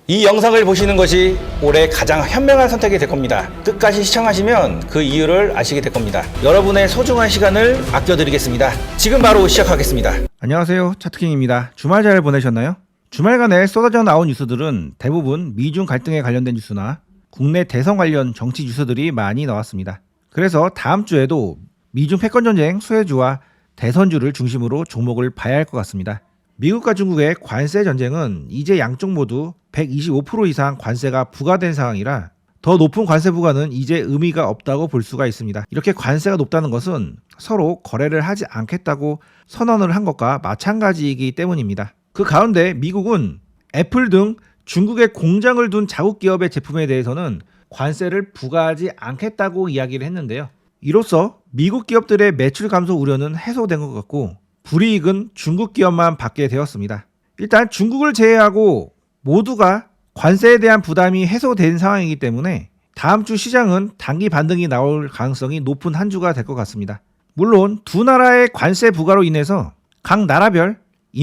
이 영상을 보시는 것이 올해 가장 현명한 선택이 될 겁니다. 끝까지 시청하시면 그 이유를 아시게 될 겁니다. 여러분의 소중한 시간을 아껴드리겠습니다. 지금 바로 시작하겠습니다. 안녕하세요, 차트킹입니다. 주말 잘 보내셨나요? 주말간에 쏟아져 나온 뉴스들은 대부분 미중 갈등에 관련된 뉴스나 국내 대선 관련 정치 뉴스들이 많이 나왔습니다. 그래서 다음 주에도 미중 패권전쟁 수혜주와 대선주를 중심으로 종목을 봐야 할 것 같습니다. 미국과 중국의 관세 전쟁은 이제 양쪽 모두 125% 이상 관세가 부과된 상황이라 더 높은 관세 부과는 이제 의미가 없다고 볼 수가 있습니다. 이렇게 관세가 높다는 것은 서로 거래를 하지 않겠다고 선언을 한 것과 마찬가지이기 때문입니다. 그 가운데 미국은 애플 등 중국에 공장을 둔 자국 기업의 제품에 대해서는 관세를 부과하지 않겠다고 이야기를 했는데요. 이로써 미국 기업들의 매출 감소 우려는 해소된 것 같고 불이익은 중국 기업만 받게 되었습니다. 일단 중국을 제외하고 모두가 관세에 대한 부담이 해소된 상황이기 때문에 다음 주 시장은 단기 반등이 나올 가능성이 높은 한 주가 될 것 같습니다. 물론 두 나라의 관세 부과로 인해서 각 나라별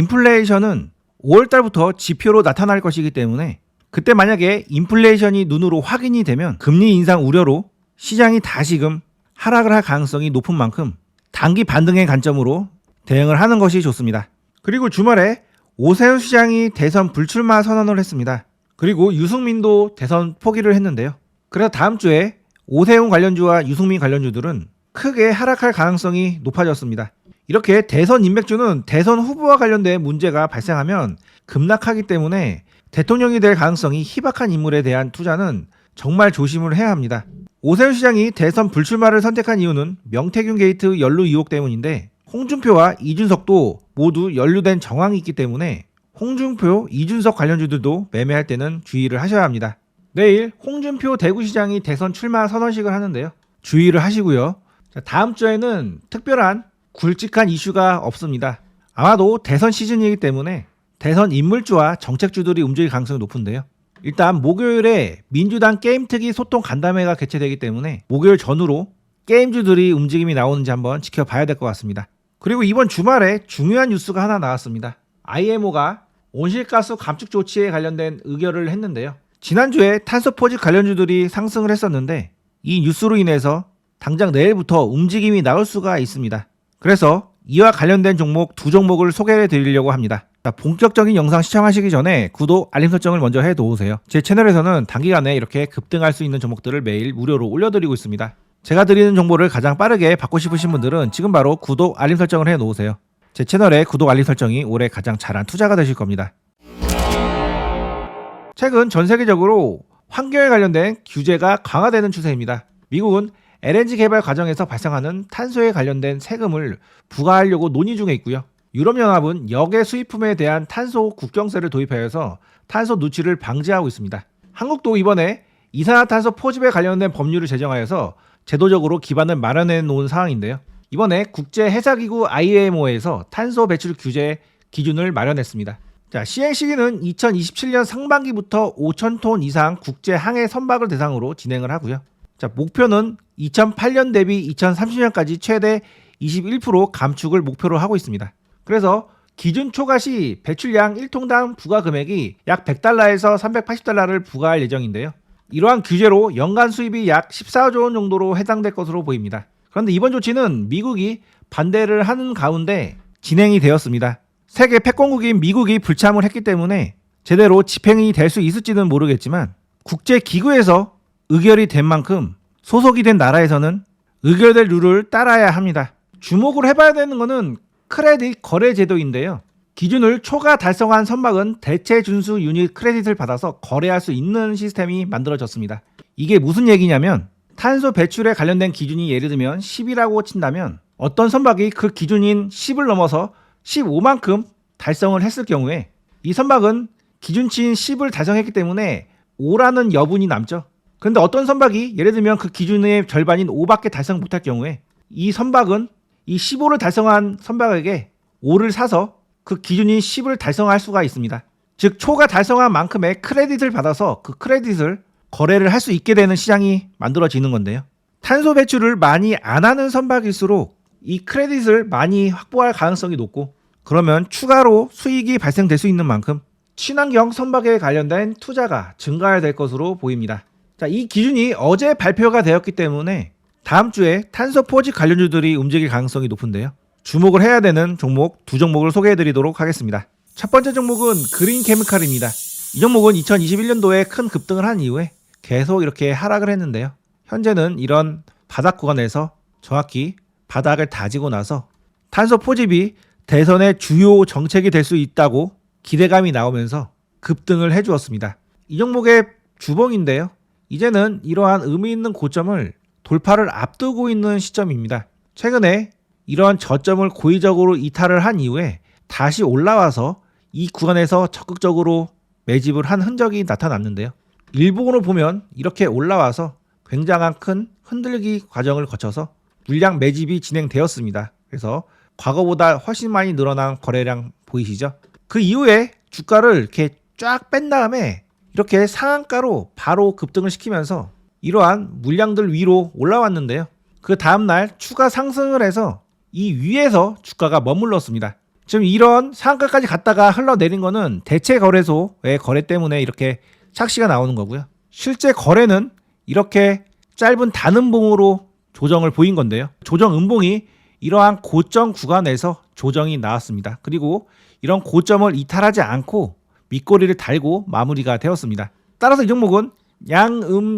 인플레이션은 5월달부터 지표로 나타날 것이기 때문에 그때 만약에 인플레이션이 눈으로 확인이 되면 금리 인상 우려로 시장이 다시금 하락을 할 가능성이 높은 만큼 단기 반등의 관점으로 대응을 하는 것이 좋습니다. 그리고 주말에 오세훈 시장이 대선 불출마 선언을 했습니다. 그리고 유승민도 대선 포기를 했는데요. 그래서 다음 주에 오세훈 관련주와 유승민 관련주들은 크게 하락할 가능성이 높아졌습니다. 이렇게 대선 인맥주는 대선 후보와 관련된 문제가 발생하면 급락하기 때문에 대통령이 될 가능성이 희박한 인물에 대한 투자는 정말 조심을 해야 합니다. 오세훈 시장이 대선 불출마를 선택한 이유는 명태균 게이트 연루 의혹 때문인데 홍준표와 이준석도 모두 연루된 정황이 있기 때문에 홍준표, 이준석 관련주들도 매매할 때는 주의를 하셔야 합니다. 내일 홍준표 대구시장이 대선 출마 선언식을 하는데요. 주의를 하시고요. 다음 주에는 특별한 굵직한 이슈가 없습니다. 아마도 대선 시즌이기 때문에 대선 인물주와 정책주들이 움직일 가능성이 높은데요. 일단 목요일에 민주당 게임특위 소통 간담회가 개최되기 때문에 목요일 전후로 게임주들이 움직임이 나오는지 한번 지켜봐야 될 것 같습니다. 그리고 이번 주말에 중요한 뉴스가 하나 나왔습니다. IMO가 온실가스 감축 조치에 관련된 의결을 했는데요. 지난주에 탄소 포집 관련주들이 상승을 했었는데 이 뉴스로 인해서 당장 내일부터 움직임이 나올 수가 있습니다. 그래서 이와 관련된 종목 두 종목을 소개해 드리려고 합니다. 자, 본격적인 영상 시청하시기 전에 구독, 알림 설정을 먼저 해 놓으세요. 제 채널에서는 단기간에 이렇게 급등할 수 있는 종목들을 매일 무료로 올려드리고 있습니다. 제가 드리는 정보를 가장 빠르게 받고 싶으신 분들은 지금 바로 구독, 알림 설정을 해 놓으세요. 제 채널의 구독, 알림 설정이 올해 가장 잘한 투자가 되실 겁니다. 최근 전 세계적으로 환경에 관련된 규제가 강화되는 추세입니다. 미국은 LNG 개발 과정에서 발생하는 탄소에 관련된 세금을 부과하려고 논의 중에 있고요. 유럽연합은 역의 수입품에 대한 탄소 국경세를 도입하여서 탄소 누출을 방지하고 있습니다. 한국도 이번에 이산화탄소 포집에 관련된 법률을 제정하여서 제도적으로 기반을 마련해 놓은 상황인데요. 이번에 국제해사기구 IMO에서 탄소 배출 규제 기준을 마련했습니다. 자, 시행 시기는 2027년 상반기부터 5,000톤 이상 국제 항해 선박을 대상으로 진행을 하고요. 자, 목표는 2008년 대비 2030년까지 최대 21% 감축을 목표로 하고 있습니다. 그래서 기준 초과 시 배출량 1톤당 부과 금액이 약 100달러에서 380달러를 부과할 예정인데요. 이러한 규제로 연간 수입이 약 14조 원 정도로 해당될 것으로 보입니다. 그런데 이번 조치는 미국이 반대를 하는 가운데 진행이 되었습니다. 세계 패권국인 미국이 불참을 했기 때문에 제대로 집행이 될 수 있을지는 모르겠지만 국제기구에서 의결이 된 만큼 소속이 된 나라에서는 의결될 룰을 따라야 합니다. 주목을 해봐야 되는 것은 크레딧 거래 제도인데요. 기준을 초과 달성한 선박은 대체 준수 유닛 크레딧을 받아서 거래할 수 있는 시스템이 만들어졌습니다. 이게 무슨 얘기냐면 탄소 배출에 관련된 기준이 예를 들면 10이라고 친다면 어떤 선박이 그 기준인 10을 넘어서 15만큼 달성을 했을 경우에 이 선박은 기준치인 10을 달성했기 때문에 5라는 여분이 남죠. 그런데 어떤 선박이 예를 들면 그 기준의 절반인 5밖에 달성 못할 경우에 이 선박은 이 15를 달성한 선박에게 5를 사서 그 기준인 10을 달성할 수가 있습니다. 즉 초과 달성한 만큼의 크레딧을 받아서 그 크레딧을 거래를 할 수 있게 되는 시장이 만들어지는 건데요. 탄소 배출을 많이 안 하는 선박일수록 이 크레딧을 많이 확보할 가능성이 높고 그러면 추가로 수익이 발생될 수 있는 만큼 친환경 선박에 관련된 투자가 증가될 것으로 보입니다. 자, 이 기준이 어제 발표가 되었기 때문에 다음 주에 탄소 포집 관련주들이 움직일 가능성이 높은데요. 주목을 해야 되는 종목 두 종목을 소개해 드리도록 하겠습니다. 첫 번째 종목은 그린 케미칼입니다. 이 종목은 2021년도에 큰 급등을 한 이후에 계속 이렇게 하락을 했는데요. 현재는 이런 바닥 구간에서 정확히 바닥을 다지고 나서 탄소 포집이 대선의 주요 정책이 될 수 있다고 기대감이 나오면서 급등을 해주었습니다. 이 종목의 주봉인데요. 이제는 이러한 의미 있는 고점을 돌파를 앞두고 있는 시점입니다. 최근에 이런 저점을 고의적으로 이탈을 한 이후에 다시 올라와서 이 구간에서 적극적으로 매집을 한 흔적이 나타났는데요. 일봉으로 보면 이렇게 올라와서 굉장한 큰 흔들기 과정을 거쳐서 물량 매집이 진행되었습니다. 그래서 과거보다 훨씬 많이 늘어난 거래량 보이시죠? 그 이후에 주가를 이렇게 쫙 뺀 다음에 이렇게 상한가로 바로 급등을 시키면서 이러한 물량들 위로 올라왔는데요. 그 다음날 추가 상승을 해서 이 위에서 주가가 머물렀습니다. 지금 이런 상한가까지 갔다가 흘러내린 거는 대체 거래소의 거래 때문에 이렇게 착시가 나오는 거고요. 실제 거래는 이렇게 짧은 단음봉으로 조정을 보인 건데요. 조정 음봉이 이러한 고점 구간에서 조정이 나왔습니다. 그리고 이런 고점을 이탈하지 않고 밑꼬리를 달고 마무리가 되었습니다. 따라서 이 종목은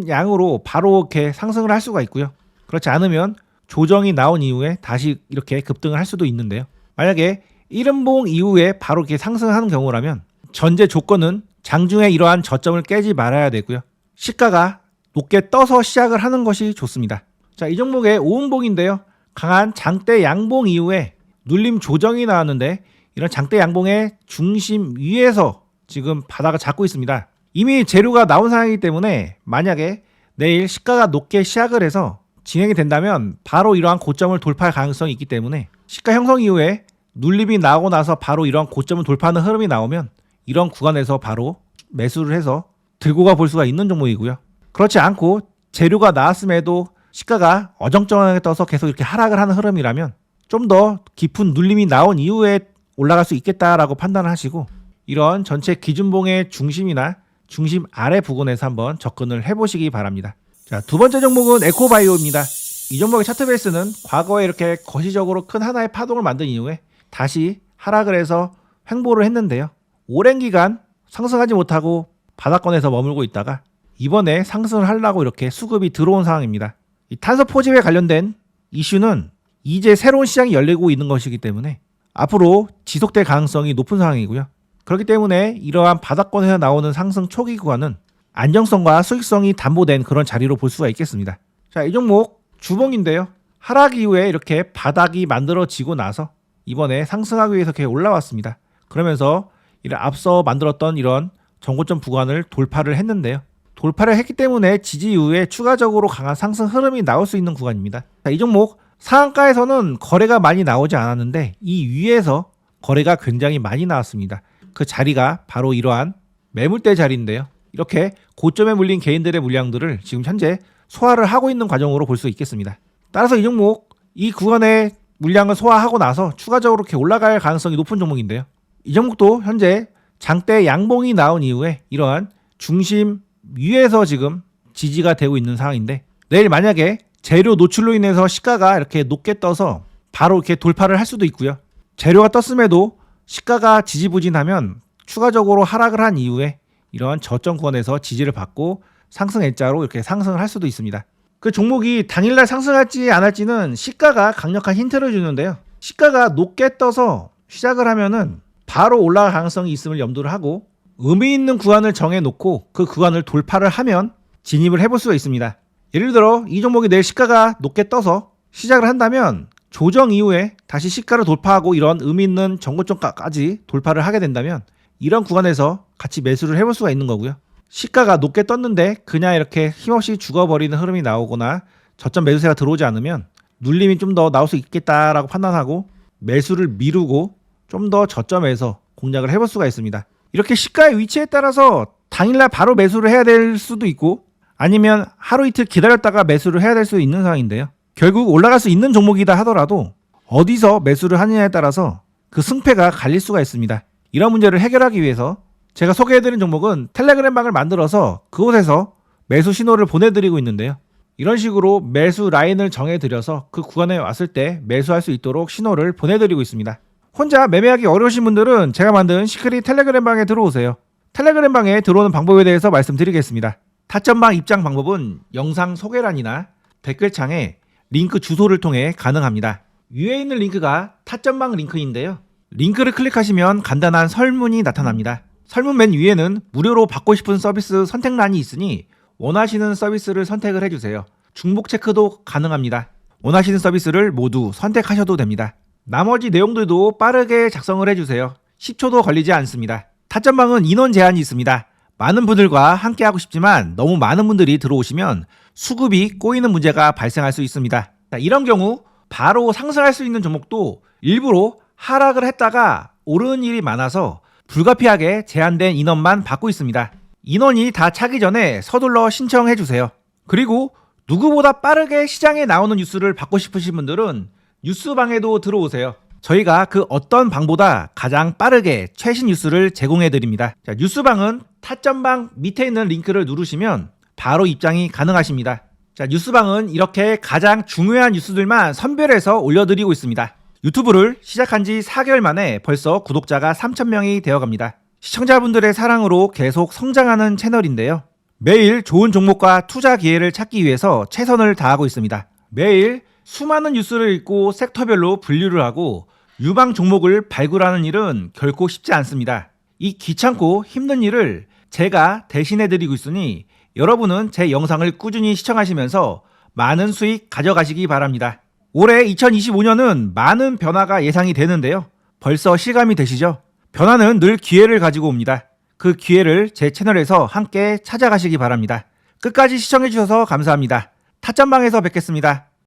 양으로 바로 이렇게 상승을 할 수가 있고요. 그렇지 않으면 조정이 나온 이후에 다시 이렇게 급등을 할 수도 있는데요. 만약에 1음봉 이후에 바로 이렇게 상승하는 경우라면 전제 조건은 장중에 이러한 저점을 깨지 말아야 되고요. 시가가 높게 떠서 시작을 하는 것이 좋습니다. 자, 이 종목의 5음봉인데요. 강한 장대 양봉 이후에 눌림 조정이 나왔는데 이런 장대 양봉의 중심 위에서 지금 바닥을 잡고 있습니다. 이미 재료가 나온 상황이기 때문에 만약에 내일 시가가 높게 시작을 해서 진행이 된다면 바로 이러한 고점을 돌파할 가능성이 있기 때문에 시가 형성 이후에 눌림이 나오고 나서 바로 이러한 고점을 돌파하는 흐름이 나오면 이런 구간에서 바로 매수를 해서 들고 가볼 수가 있는 종목이고요. 그렇지 않고 재료가 나왔음에도 시가가 어정쩡하게 떠서 계속 이렇게 하락을 하는 흐름이라면 좀 더 깊은 눌림이 나온 이후에 올라갈 수 있겠다라고 판단을 하시고 이런 전체 기준봉의 중심이나 중심 아래 부근에서 한번 접근을 해보시기 바랍니다. 자, 두 번째 종목은 에코바이오입니다. 이 종목의 차트 베이스는 과거에 이렇게 거시적으로 큰 하나의 파동을 만든 이후에 다시 하락을 해서 횡보를 했는데요. 오랜 기간 상승하지 못하고 바닥권에서 머물고 있다가 이번에 상승을 하려고 이렇게 수급이 들어온 상황입니다. 이 탄소 포집에 관련된 이슈는 이제 새로운 시장이 열리고 있는 것이기 때문에 앞으로 지속될 가능성이 높은 상황이고요. 그렇기 때문에 이러한 바닥권에서 나오는 상승 초기 구간은 안정성과 수익성이 담보된 그런 자리로 볼 수가 있겠습니다. 자, 이 종목 주봉인데요. 하락 이후에 이렇게 바닥이 만들어지고 나서 이번에 상승하기 위해서 이렇게 올라왔습니다. 그러면서 이런 앞서 만들었던 이런 전고점 구간을 돌파를 했는데요. 돌파를 했기 때문에 지지 이후에 추가적으로 강한 상승 흐름이 나올 수 있는 구간입니다. 자, 이 종목 상한가에서는 거래가 많이 나오지 않았는데 이 위에서 거래가 굉장히 많이 나왔습니다. 그 자리가 바로 이러한 매물대 자리인데요. 이렇게 고점에 물린 개인들의 물량들을 지금 현재 소화를 하고 있는 과정으로 볼 수 있겠습니다. 따라서 이 종목 이 구간의 물량을 소화하고 나서 추가적으로 이렇게 올라갈 가능성이 높은 종목인데요. 이 종목도 현재 장대 양봉이 나온 이후에 이러한 중심 위에서 지금 지지가 되고 있는 상황인데 내일 만약에 재료 노출로 인해서 시가가 이렇게 높게 떠서 바로 이렇게 돌파를 할 수도 있고요. 재료가 떴음에도 시가가 지지부진하면 추가적으로 하락을 한 이후에 이러한 저점 구간에서 지지를 받고 상승 L자로 이렇게 상승을 할 수도 있습니다. 그 종목이 당일날 상승할지 안 할지는 시가가 강력한 힌트를 주는데요. 시가가 높게 떠서 시작을 하면은 바로 올라갈 가능성이 있음을 염두를 하고 의미 있는 구간을 정해놓고 그 구간을 돌파를 하면 진입을 해볼 수가 있습니다. 예를 들어 이 종목이 내일 시가가 높게 떠서 시작을 한다면 조정 이후에 다시 시가를 돌파하고 이런 의미 있는 전고점까지 돌파를 하게 된다면 이런 구간에서 같이 매수를 해볼 수가 있는 거고요. 시가가 높게 떴는데 그냥 이렇게 힘없이 죽어버리는 흐름이 나오거나 저점 매수세가 들어오지 않으면 눌림이 좀 더 나올 수 있겠다라고 판단하고 매수를 미루고 좀 더 저점에서 공략을 해볼 수가 있습니다. 이렇게 시가의 위치에 따라서 당일날 바로 매수를 해야 될 수도 있고 아니면 하루 이틀 기다렸다가 매수를 해야 될 수도 있는 상황인데요. 결국 올라갈 수 있는 종목이다 하더라도 어디서 매수를 하느냐에 따라서 그 승패가 갈릴 수가 있습니다. 이런 문제를 해결하기 위해서 제가 소개해드린 종목은 텔레그램 방을 만들어서 그곳에서 매수 신호를 보내드리고 있는데요. 이런 식으로 매수 라인을 정해드려서 그 구간에 왔을 때 매수할 수 있도록 신호를 보내드리고 있습니다. 혼자 매매하기 어려우신 분들은 제가 만든 시크릿 텔레그램 방에 들어오세요. 텔레그램 방에 들어오는 방법에 대해서 말씀드리겠습니다. 타점방 입장 방법은 영상 소개란이나 댓글창에 링크 주소를 통해 가능합니다. 위에 있는 링크가 타점방 링크인데요. 링크를 클릭하시면 간단한 설문이 나타납니다. 설문 맨 위에는 무료로 받고 싶은 서비스 선택란이 있으니 원하시는 서비스를 선택을 해주세요. 중복 체크도 가능합니다. 원하시는 서비스를 모두 선택하셔도 됩니다. 나머지 내용들도 빠르게 작성을 해주세요. 10초도 걸리지 않습니다. 타점방은 인원 제한이 있습니다. 많은 분들과 함께 하고 싶지만 너무 많은 분들이 들어오시면 수급이 꼬이는 문제가 발생할 수 있습니다. 자, 이런 경우 바로 상승할 수 있는 종목도 일부러 하락을 했다가 오르는 일이 많아서 불가피하게 제한된 인원만 받고 있습니다. 인원이 다 차기 전에 서둘러 신청해 주세요. 그리고 누구보다 빠르게 시장에 나오는 뉴스를 받고 싶으신 분들은 뉴스방에도 들어오세요. 저희가 그 어떤 방보다 가장 빠르게 최신 뉴스를 제공해 드립니다. 자, 뉴스방은 타점방 밑에 있는 링크를 누르시면 바로 입장이 가능하십니다. 자, 뉴스방은 이렇게 가장 중요한 뉴스들만 선별해서 올려드리고 있습니다. 유튜브를 시작한 지 4개월 만에 벌써 구독자가 3,000명이 되어갑니다. 시청자분들의 사랑으로 계속 성장하는 채널인데요. 매일 좋은 종목과 투자 기회를 찾기 위해서 최선을 다하고 있습니다. 매일 수많은 뉴스를 읽고 섹터별로 분류를 하고 유망 종목을 발굴하는 일은 결코 쉽지 않습니다. 이 귀찮고 힘든 일을 제가 대신해드리고 있으니 여러분은 제 영상을 꾸준히 시청하시면서 많은 수익 가져가시기 바랍니다. 올해 2025년은 많은 변화가 예상이 되는데요. 벌써 실감이 되시죠? 변화는 늘 기회를 가지고 옵니다. 그 기회를 제 채널에서 함께 찾아가시기 바랍니다. 끝까지 시청해주셔서 감사합니다. 타점방에서 뵙겠습니다.